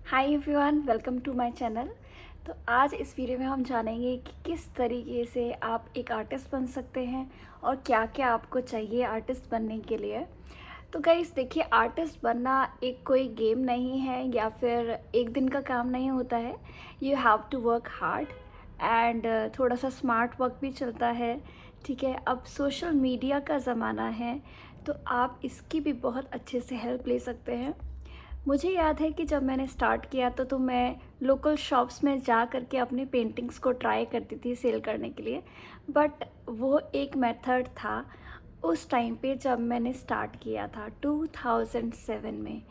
Hi everyone, welcome to my channel. तो आज इस वीडियो में हम जानेंगे कि किस तरीके से आप एक आर्टिस्ट बन सकते हैं और क्या क्या आपको चाहिए आर्टिस्ट बनने के लिए। तो गाइस देखिए, आर्टिस्ट बनना एक कोई गेम नहीं है या फिर एक दिन का काम नहीं होता है। You have to work hard and थोड़ा सा स्मार्ट वर्क भी चलता है। ठीक है, अब सोशल मीडिया का ज़माना है तो आप इसकी भी बहुत अच्छे से हेल्प ले सकते हैं। मुझे याद है कि जब मैंने स्टार्ट किया तो मैं लोकल शॉप्स में जा कर के अपनी पेंटिंग्स को ट्राई करती थी सेल करने के लिए। बट वो एक मेथड था उस टाइम पे जब मैंने स्टार्ट किया था 2007 में।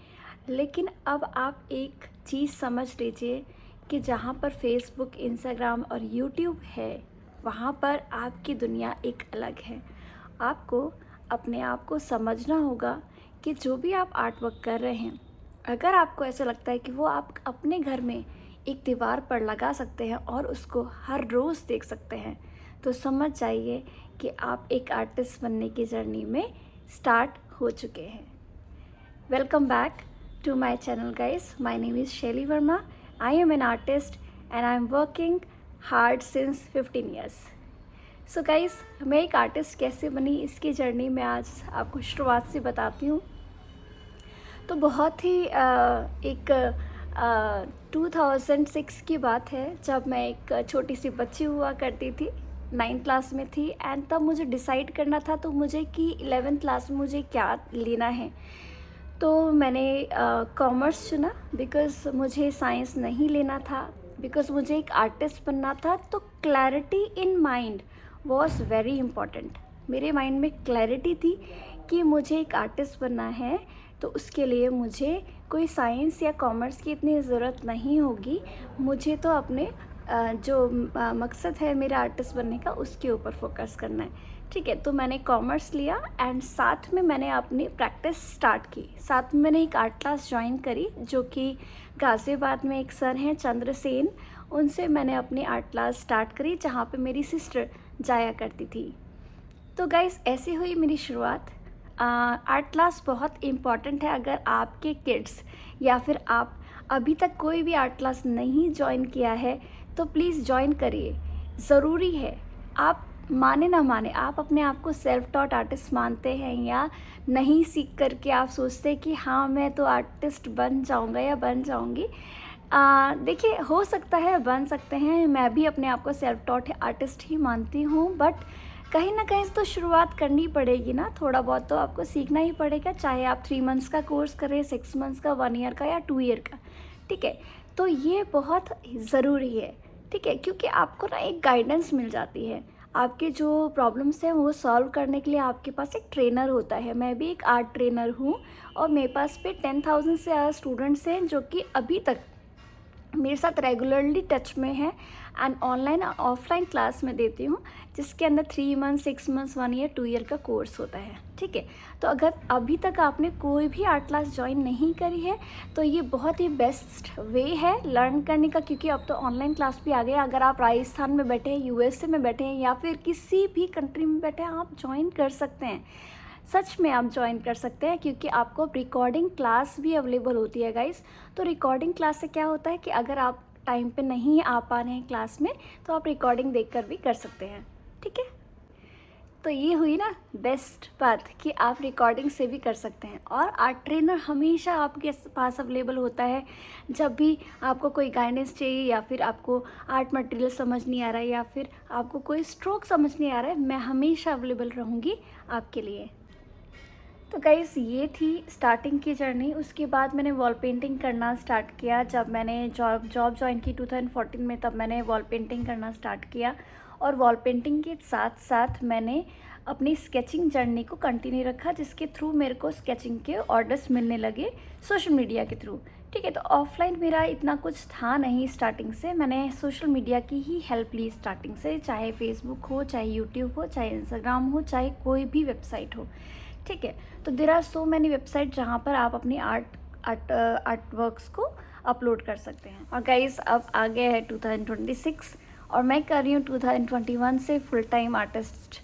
लेकिन अब आप एक चीज़ समझ लीजिए कि जहाँ पर फेसबुक, इंस्टाग्राम और यूट्यूब है, वहाँ पर आपकी दुनिया एक अलग है। आपको अपने आप को समझना होगा कि जो भी आप आर्ट वर्क कर रहे हैं, अगर आपको ऐसा लगता है कि वो आप अपने घर में एक दीवार पर लगा सकते हैं और उसको हर रोज़ देख सकते हैं, तो समझ जाइए कि आप एक आर्टिस्ट बनने की जर्नी में स्टार्ट हो चुके हैं। Welcome back to my channel guys. My name is Shelly Verma. I am an artist and I am working hard since 15 years. So guys, मैं एक आर्टिस्ट कैसे बनी, इसकी जर्नी मैं आज आपको शुरुआत से बताती हूँ। तो बहुत ही एक 2006 की बात है, जब मैं एक छोटी सी बच्ची हुआ करती थी, 9th क्लास में थी। एंड तब मुझे डिसाइड करना था तो मुझे कि 11th क्लास में मुझे क्या लेना है। तो मैंने कॉमर्स चुना बिकॉज़ मुझे साइंस नहीं लेना था, बिकॉज़ मुझे एक आर्टिस्ट बनना था। तो clarity in mind was very important. मेरे माइंड में क्लैरिटी थी कि मुझे एक आर्टिस्ट बनना है, तो उसके लिए मुझे कोई साइंस या कॉमर्स की इतनी ज़रूरत नहीं होगी। मुझे तो अपने जो मकसद है मेरा आर्टिस्ट बनने का, उसके ऊपर फोकस करना है। ठीक है, तो मैंने कॉमर्स लिया एंड साथ में मैंने अपनी प्रैक्टिस स्टार्ट की। साथ में मैंने एक आर्ट क्लास ज्वाइन करी, जो कि गाज़ियाबाद में एक सर हैं चंद्रसेन, उनसे मैंने अपनी आर्ट क्लास स्टार्ट करी, जहाँ पे मेरी सिस्टर जाया करती थी। तो गाइस, ऐसी हुई मेरी शुरुआत। आर्ट क्लास बहुत इम्पॉर्टेंट है। अगर आपके किड्स या फिर आप अभी तक कोई भी आर्ट क्लास नहीं ज्वाइन किया है तो प्लीज़ ज्वाइन करिए, ज़रूरी है। आप माने ना माने, आप अपने आप को सेल्फ टॉट आर्टिस्ट मानते हैं या नहीं, सीख करके आप सोचते हैं कि हाँ मैं तो आर्टिस्ट बन जाऊंगा या बन जाऊंगी। देखिए, हो सकता है बन सकते हैं, मैं भी अपने आप को सेल्फ टॉट आर्टिस्ट ही मानती हूँ। बट कहीं ना कहीं तो शुरुआत करनी पड़ेगी ना, थोड़ा बहुत तो आपको सीखना ही पड़ेगा, चाहे आप 3 मंथ्स का कोर्स करें, 6 मंथ्स का, 1 ईयर का या 2 ईयर का। ठीक है, तो ये बहुत ज़रूरी है। ठीक है, क्योंकि आपको ना एक गाइडेंस मिल जाती है। आपके जो प्रॉब्लम्स हैं वो सॉल्व करने के लिए आपके पास एक ट्रेनर होता है। मैं भी एक आर्ट ट्रेनर हूँ और मेरे पास पे 10,000 से ज़्यादा स्टूडेंट्स हैं जो कि अभी तक मेरे साथ रेगुलरली टच में है। एंड ऑनलाइन ऑफलाइन क्लास में देती हूँ, जिसके अंदर 3 मंथ, 6 मंथ्स, 1 ईयर, 2 ईयर का कोर्स होता है। ठीक है, तो अगर अभी तक आपने कोई भी आर्ट क्लास ज्वाइन नहीं करी है तो ये बहुत ही बेस्ट वे है लर्न करने का, क्योंकि अब तो ऑनलाइन क्लास भी आ गया। अगर आप राजस्थान में बैठे हैं, यूएसए में बैठे हैं या फिर किसी भी कंट्री में बैठे हैं, आप ज्वाइन कर सकते हैं। सच में आप ज्वाइन कर सकते हैं, क्योंकि आपको रिकॉर्डिंग क्लास भी अवेलेबल होती है गाइस। तो रिकॉर्डिंग क्लास से क्या होता है कि अगर आप टाइम पे नहीं आ पा रहे हैं क्लास में, तो आप रिकॉर्डिंग देखकर भी कर सकते हैं। ठीक है, तो ये हुई ना बेस्ट बात कि आप रिकॉर्डिंग से भी कर सकते हैं। और आर्ट ट्रेनर हमेशा आपके पास अवेलेबल होता है। जब भी आपको कोई गाइडेंस चाहिए या फिर आपको आर्ट मटेरियल समझ नहीं आ रहा है या फिर आपको कोई स्ट्रोक समझ नहीं आ रहा है, मैं हमेशा अवेलेबल रहूँगी आपके लिए। तो गाइस, ये थी स्टार्टिंग की जर्नी। उसके बाद मैंने वॉल पेंटिंग करना स्टार्ट किया। जब मैंने जॉब ज्वाइन की 2014 में, तब मैंने वॉल पेंटिंग करना स्टार्ट किया। और वॉल पेंटिंग के साथ साथ मैंने अपनी स्केचिंग जर्नी को कंटिन्यू रखा, जिसके थ्रू मेरे को स्केचिंग के ऑर्डर्स मिलने लगे सोशल मीडिया के थ्रू। ठीक है, तो ऑफलाइन मेरा इतना कुछ था नहीं स्टार्टिंग से। मैंने सोशल मीडिया की ही हेल्प ली स्टार्टिंग से, चाहे फेसबुक हो, चाहे यूट्यूब हो, चाहे इंस्टाग्राम हो, चाहे कोई भी वेबसाइट हो। ठीक है, तो there are so many website जहाँ पर आप अपनी आर्ट वर्क्स को अपलोड कर सकते हैं। और गाइस, अब आ गया है 2026 और मैं कर रही हूँ 2021 से फुल टाइम आर्टिस्ट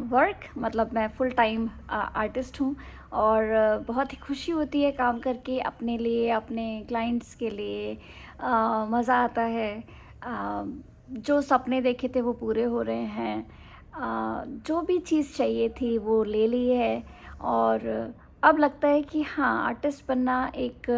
वर्क। मतलब मैं फुल टाइम आर्टिस्ट हूँ और बहुत ही खुशी होती है काम करके, अपने लिए, अपने क्लाइंट्स के लिए मज़ा आता है। जो सपने देखे थे वो पूरे हो रहे हैं। जो भी चीज़ चाहिए थी वो ले ली है। और अब लगता है कि हाँ, आर्टिस्ट बनना एक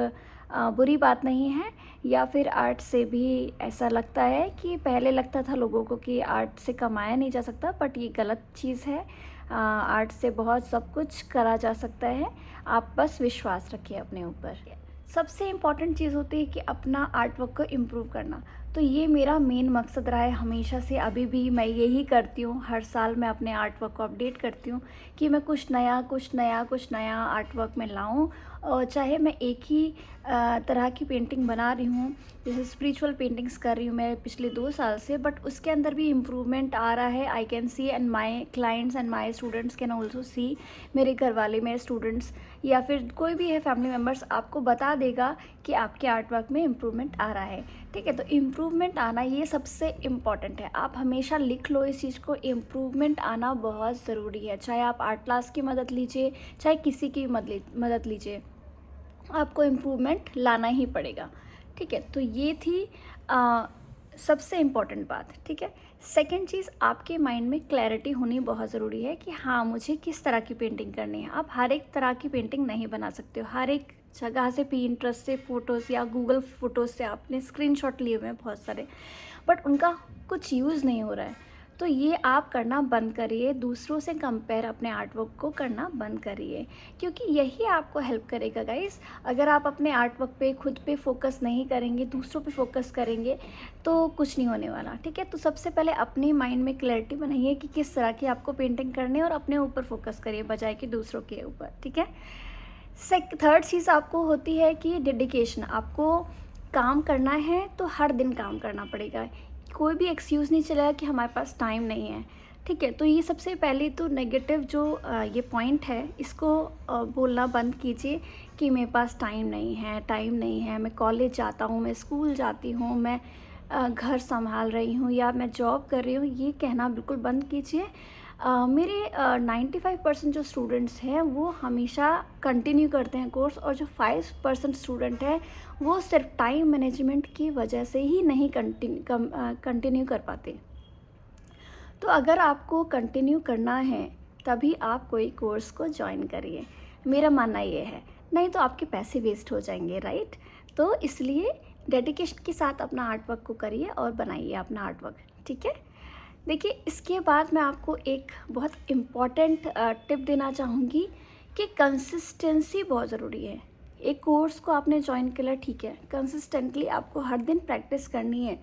बुरी बात नहीं है। या फिर आर्ट से भी ऐसा लगता है कि पहले लगता था लोगों को कि आर्ट से कमाया नहीं जा सकता, बट ये गलत चीज़ है। आर्ट से बहुत सब कुछ करा जा सकता है। आप बस विश्वास रखिए अपने ऊपर। सबसे इम्पॉर्टेंट चीज़ होती है कि अपना आर्ट वर्क को इम्प्रूव करना। तो ये मेरा मेन मकसद रहा है हमेशा से, अभी भी मैं यही करती हूँ। हर साल मैं अपने आर्ट वर्क को अपडेट करती हूँ कि मैं कुछ नया आर्ट वर्क में लाऊँ। और चाहे मैं एक ही तरह की पेंटिंग बना रही हूँ, जैसे स्पिरिचुअल पेंटिंग्स कर रही हूँ मैं पिछले 2 साल से, बट उसके अंदर भी इम्प्रूवमेंट आ रहा है। I can see and my clients and my students can also see. मेरे घर वाले, मेरे स्टूडेंट्स या फिर कोई भी है फैमिली मेम्बर्स, आपको बता देगा कि आपके आर्ट वर्क में इम्प्रूवमेंट आ रहा है। ठीक है, तो इम्प्रूवमेंट आना ये सबसे इम्पॉर्टेंट है। आप हमेशा लिख लो इस चीज़ को, इम्प्रूवमेंट आना बहुत ज़रूरी है। चाहे आप आर्ट क्लास की मदद लीजिए, चाहे किसी की मदद लीजिए, आपको इम्प्रूवमेंट लाना ही पड़ेगा। ठीक है, तो ये थी सबसे इम्पॉर्टेंट बात। ठीक है, सेकंड चीज़, आपके माइंड में क्लैरिटी होनी बहुत ज़रूरी है कि हाँ, मुझे किस तरह की पेंटिंग करनी है। आप हर एक तरह की पेंटिंग नहीं बना सकते हो। हर एक जगह से, पिंटरेस्ट से फ़ोटोज़ या गूगल फ़ोटोज़ से आपने स्क्रीनशॉट लिए हुए हैं बहुत सारे, बट उनका कुछ यूज़ नहीं हो रहा है। तो ये आप करना बंद करिए, दूसरों से कंपेयर अपने आर्ट वर्क को करना बंद करिए, क्योंकि यही आपको हेल्प करेगा गाइस। अगर आप अपने आर्ट वर्क पे, खुद पे फोकस नहीं करेंगे, दूसरों पे फोकस करेंगे, तो कुछ नहीं होने वाला। ठीक है, तो सबसे पहले अपने माइंड में क्लैरिटी बनाइए कि किस तरह की आपको पेंटिंग करनी है, और अपने ऊपर फोकस करिए बजाय कि दूसरों के ऊपर। ठीक है, थर्ड चीज़ आपको होती है कि डेडिकेशन। आपको काम करना है तो हर दिन काम करना पड़ेगा। कोई भी एक्सक्यूज़ नहीं चलेगा कि हमारे पास टाइम नहीं है। ठीक है, तो ये सबसे पहले तो नेगेटिव जो ये पॉइंट है, इसको बोलना बंद कीजिए कि मेरे पास टाइम नहीं है, मैं कॉलेज जाता हूँ, मैं स्कूल जाती हूँ, मैं घर संभाल रही हूँ या मैं जॉब कर रही हूँ। ये कहना बिल्कुल बंद कीजिए। मेरे 95% जो स्टूडेंट्स हैं वो हमेशा कंटिन्यू करते हैं कोर्स, और जो 5% स्टूडेंट है वो सिर्फ टाइम मैनेजमेंट की वजह से ही नहीं कंटिन्यू कर पाते। तो अगर आपको कंटिन्यू करना है तभी आप कोई कोर्स को ज्वाइन करिए, मेरा मानना ये है। नहीं तो आपके पैसे वेस्ट हो जाएंगे, राइट। तो इसलिए डेडिकेशन के साथ अपना आर्ट वर्क को करिए और बनाइए अपना आर्ट वर्क। ठीक है, देखिए इसके बाद मैं आपको एक बहुत इम्पॉर्टेंट टिप देना चाहूँगी कि कंसिस्टेंसी बहुत ज़रूरी है। एक कोर्स को आपने ज्वाइन किया, ठीक है, कंसिस्टेंटली आपको हर दिन प्रैक्टिस करनी है।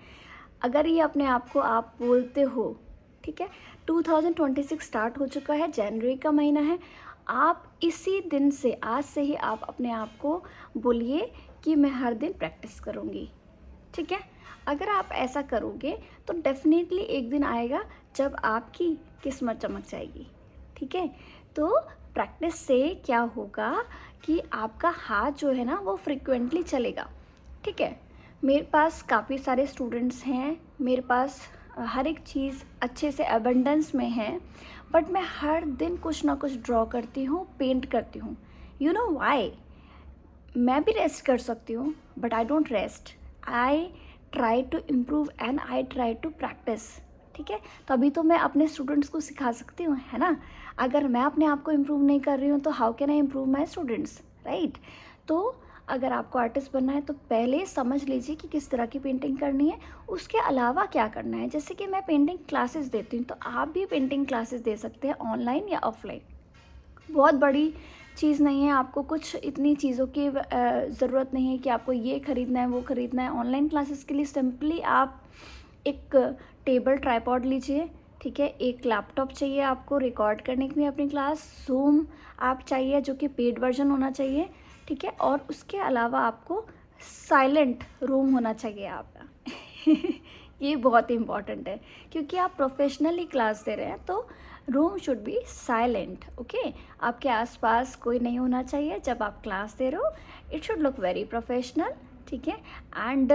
अगर ये अपने आप को आप बोलते हो, ठीक है, 2026 स्टार्ट हो चुका है, जनवरी का महीना है, आप इसी दिन से, आज से ही आप अपने आप को बोलिए कि मैं हर दिन प्रैक्टिस करूँगी। ठीक है, अगर आप ऐसा करोगे तो डेफिनेटली एक दिन आएगा जब आपकी किस्मत चमक जाएगी। ठीक है, तो प्रैक्टिस से क्या होगा कि आपका हाथ जो है ना वो फ्रिक्वेंटली चलेगा। ठीक है, मेरे पास काफ़ी सारे स्टूडेंट्स हैं, मेरे पास हर एक चीज़ अच्छे से अबंडेंस में है, बट मैं हर दिन कुछ ना कुछ ड्रॉ करती हूँ, पेंट करती हूँ। You know why? मैं भी रेस्ट कर सकती हूँ, but I don't rest. I try to improve and I try to practice. ठीक है, तभी तो मैं अपने स्टूडेंट्स को सिखा सकती हूँ, है ना। अगर मैं अपने आप को इम्प्रूव नहीं कर रही हूँ तो how can I improve my students, right. तो अगर आपको आर्टिस्ट बनना है तो पहले समझ लीजिए कि किस तरह की पेंटिंग करनी है, उसके अलावा क्या करना है। जैसे कि मैं पेंटिंग क्लासेस देती हूँ, तो आप भी पेंटिंग क्लासेस दे सकते हैं, ऑनलाइन या ऑफलाइन। बहुत बड़ी चीज़ नहीं है, आपको कुछ इतनी चीज़ों की ज़रूरत नहीं है कि आपको ये ख़रीदना है, वो ख़रीदना है। ऑनलाइन क्लासेस के लिए सिंपली आप एक टेबल ट्राइपॉड लीजिए, ठीक है, एक लैपटॉप चाहिए आपको रिकॉर्ड करने के लिए अपनी क्लास, ज़ूम आप चाहिए जो कि पेड वर्जन होना चाहिए, ठीक है, और उसके अलावा आपको साइलेंट रूम होना चाहिए आपका। ये बहुत इम्पॉर्टेंट है, क्योंकि आप प्रोफेशनली क्लास दे रहे हैं, तो room should be silent. Okay, आपके आसपास कोई नहीं होना चाहिए जब आप क्लास दे रहे हो। It should look very professional. ठीक है, एंड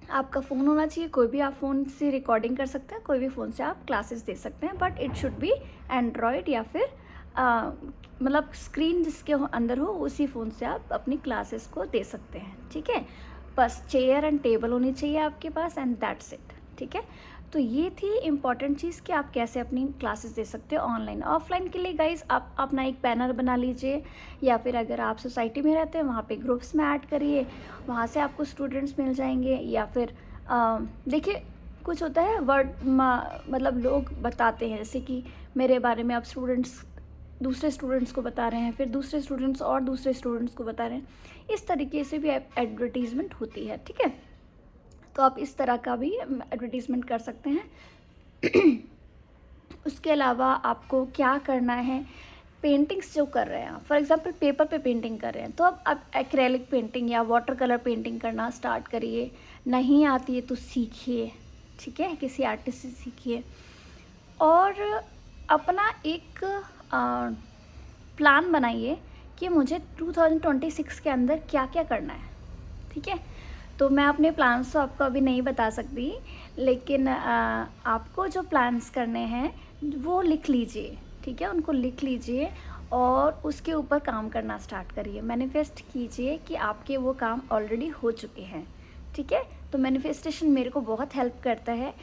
आपका फ़ोन होना चाहिए, कोई भी आप फ़ोन से रिकॉर्डिंग कर सकते हैं, कोई भी फ़ोन से आप क्लासेस दे सकते हैं, but it should be Android या फिर मतलब स्क्रीन जिसके अंदर हो उसी फ़ोन से आप अपनी क्लासेस को दे सकते हैं, ठीक है। बस चेयर एंड टेबल होनी चाहिए आपके पास एंड दैट्स इट, ठीक है। तो ये थी इम्पॉर्टेंट चीज़ कि आप कैसे अपनी क्लासेस दे सकते हो ऑनलाइन। ऑफलाइन के लिए गाइस आप अपना एक बैनर बना लीजिए, या फिर अगर आप सोसाइटी में रहते हैं वहाँ पे ग्रुप्स में ऐड करिए, वहाँ से आपको स्टूडेंट्स मिल जाएंगे। या फिर देखिए कुछ होता है वर्ड मतलब लोग बताते हैं, जैसे कि मेरे बारे में आप स्टूडेंट्स दूसरे स्टूडेंट्स को बता रहे हैं, फिर दूसरे स्टूडेंट्स और दूसरे स्टूडेंट्स को बता रहे हैं, इस तरीके से भी एडवर्टीज़मेंट होती है, ठीक है। तो आप इस तरह का भी एडवर्टीज़मेंट कर सकते हैं। उसके अलावा आपको क्या करना है, पेंटिंग्स जो कर रहे हैं, फॉर एग्जांपल पेपर पे पेंटिंग कर रहे हैं, तो अब आप एक्रेलिक पेंटिंग या वाटर कलर पेंटिंग करना स्टार्ट करिए। नहीं आती है तो सीखिए, ठीक है, किसी आर्टिस्ट से सीखिए। और अपना एक प्लान बनाइए कि मुझे 2026 के अंदर क्या क्या करना है, ठीक है। तो मैं अपने प्लान्स तो आपको अभी नहीं बता सकती, लेकिन आपको जो प्लान्स करने हैं वो लिख लीजिए, ठीक है, उनको लिख लीजिए और उसके ऊपर काम करना स्टार्ट करिए। मैनिफेस्ट कीजिए कि आपके वो काम ऑलरेडी हो चुके हैं, ठीक है। तो मैनिफेस्टेशन मेरे को बहुत हेल्प करता है।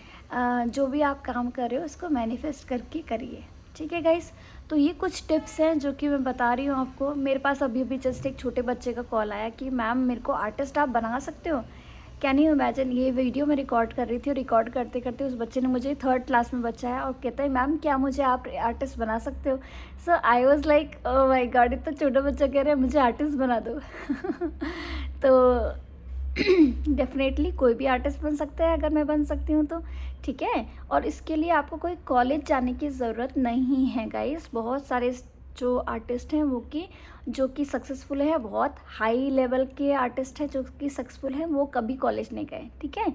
जो भी आप काम कर रहे हो उसको मैनिफेस्ट करके करिए, ठीक है गाइस। तो ये कुछ टिप्स हैं जो कि मैं बता रही हूँ आपको। मेरे पास अभी अभी जस्ट एक छोटे बच्चे का कॉल आया कि मैम मेरे को आर्टिस्ट आप बना सकते हो। कैन यू इमेजिन, ये वीडियो मैं रिकॉर्ड कर रही थी और रिकॉर्ड करते करते उस बच्चे ने मुझे 3rd क्लास में बच्चा है और कहता है मैम क्या मुझे आप आर्टिस्ट बना सकते हो। So I was like oh my god, इतना छोटा बच्चा कह रहा है मुझे आर्टिस्ट बना दो। तो डेफिनेटली कोई भी आर्टिस्ट बन सकता है अगर मैं बन सकती हूँ तो, ठीक है। और इसके लिए आपको कोई कॉलेज जाने की ज़रूरत नहीं है गाइस। बहुत सारे जो आर्टिस्ट हैं वो जो कि सक्सेसफुल है, बहुत हाई लेवल के आर्टिस्ट हैं जो कि सक्सेसफुल हैं, वो कभी कॉलेज नहीं गए, ठीक है।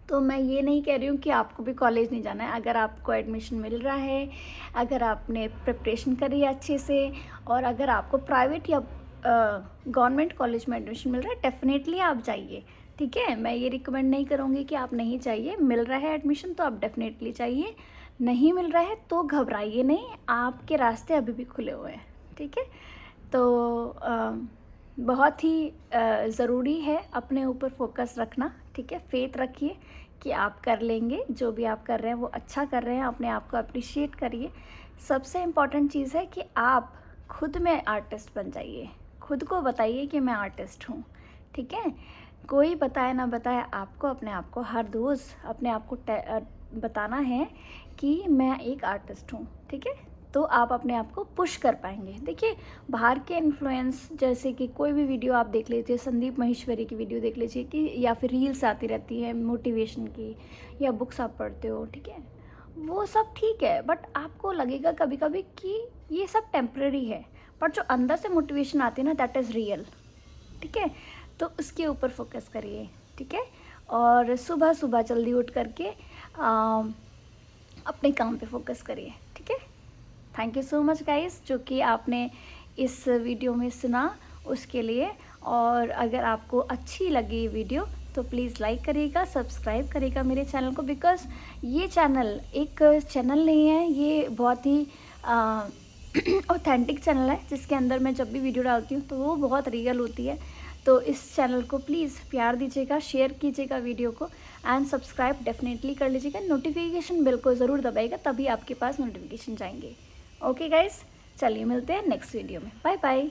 तो मैं ये नहीं कह रही हूँ कि आपको भी कॉलेज नहीं जाना है। अगर आपको एडमिशन मिल रहा है, अगर आपने प्रिपरेशन करी है अच्छे से, और अगर आपको प्राइवेट या गवर्नमेंट कॉलेज में एडमिशन मिल रहा है, डेफिनेटली आप जाइए, ठीक है। मैं ये रिकमेंड नहीं करूँगी कि आप नहीं चाहिए। मिल रहा है एडमिशन तो आप डेफिनेटली चाहिए, नहीं मिल रहा है तो घबराइए नहीं, आपके रास्ते अभी भी खुले हुए हैं, ठीक है। तो बहुत ही ज़रूरी है अपने ऊपर फोकस रखना, ठीक है। फेथ रखिए कि आप कर लेंगे, जो भी आप कर रहे हैं वो अच्छा कर रहे हैं, अपने आप को अप्रिशिएट करिए। सबसे इम्पॉर्टेंट चीज़ है कि आप खुद में आर्टिस्ट बन जाइए, खुद को बताइए कि मैं आर्टिस्ट हूँ, ठीक है। कोई बताए ना बताए, आपको अपने आप को हर रोज़ अपने आप को बताना है कि मैं एक आर्टिस्ट हूँ, ठीक है। तो आप अपने आप को पुश कर पाएंगे। देखिए बाहर के इन्फ्लुएंस, जैसे कि कोई भी वीडियो आप देख लीजिए, संदीप माहेश्वरी की वीडियो देख लीजिए, कि या फिर रील्स आती रहती है मोटिवेशन की, या बुक्स आप पढ़ते हो, ठीक है, वो सब ठीक है, बट आपको लगेगा कभी कभी कि ये सब टेम्प्रेरी है, बट जो अंदर से मोटिवेशन आती है ना, दैट इज़ रियल, ठीक है। तो उसके ऊपर फोकस करिए, ठीक है। और सुबह सुबह जल्दी उठ करके अपने काम पे फोकस करिए, ठीक है। Thank you so much guys जो कि आपने इस वीडियो में सुना उसके लिए। और अगर आपको अच्छी लगी वीडियो तो प्लीज़ लाइक करिएगा, सब्सक्राइब करिएगा मेरे चैनल को, बिकॉज़ ये चैनल एक चैनल नहीं है, ये बहुत ही ऑथेंटिक चैनल है, जिसके अंदर मैं जब भी वीडियो डालती हूँ तो वो बहुत रियल होती है। तो इस चैनल को प्लीज़ प्यार दीजिएगा, शेयर कीजिएगा वीडियो को, एंड सब्सक्राइब डेफिनेटली कर लीजिएगा। नोटिफिकेशन बिल को ज़रूर दबाइएगा, तभी आपके पास नोटिफिकेशन जाएंगे। ओके गाइस, चलिए मिलते हैं नेक्स्ट वीडियो में। Bye bye.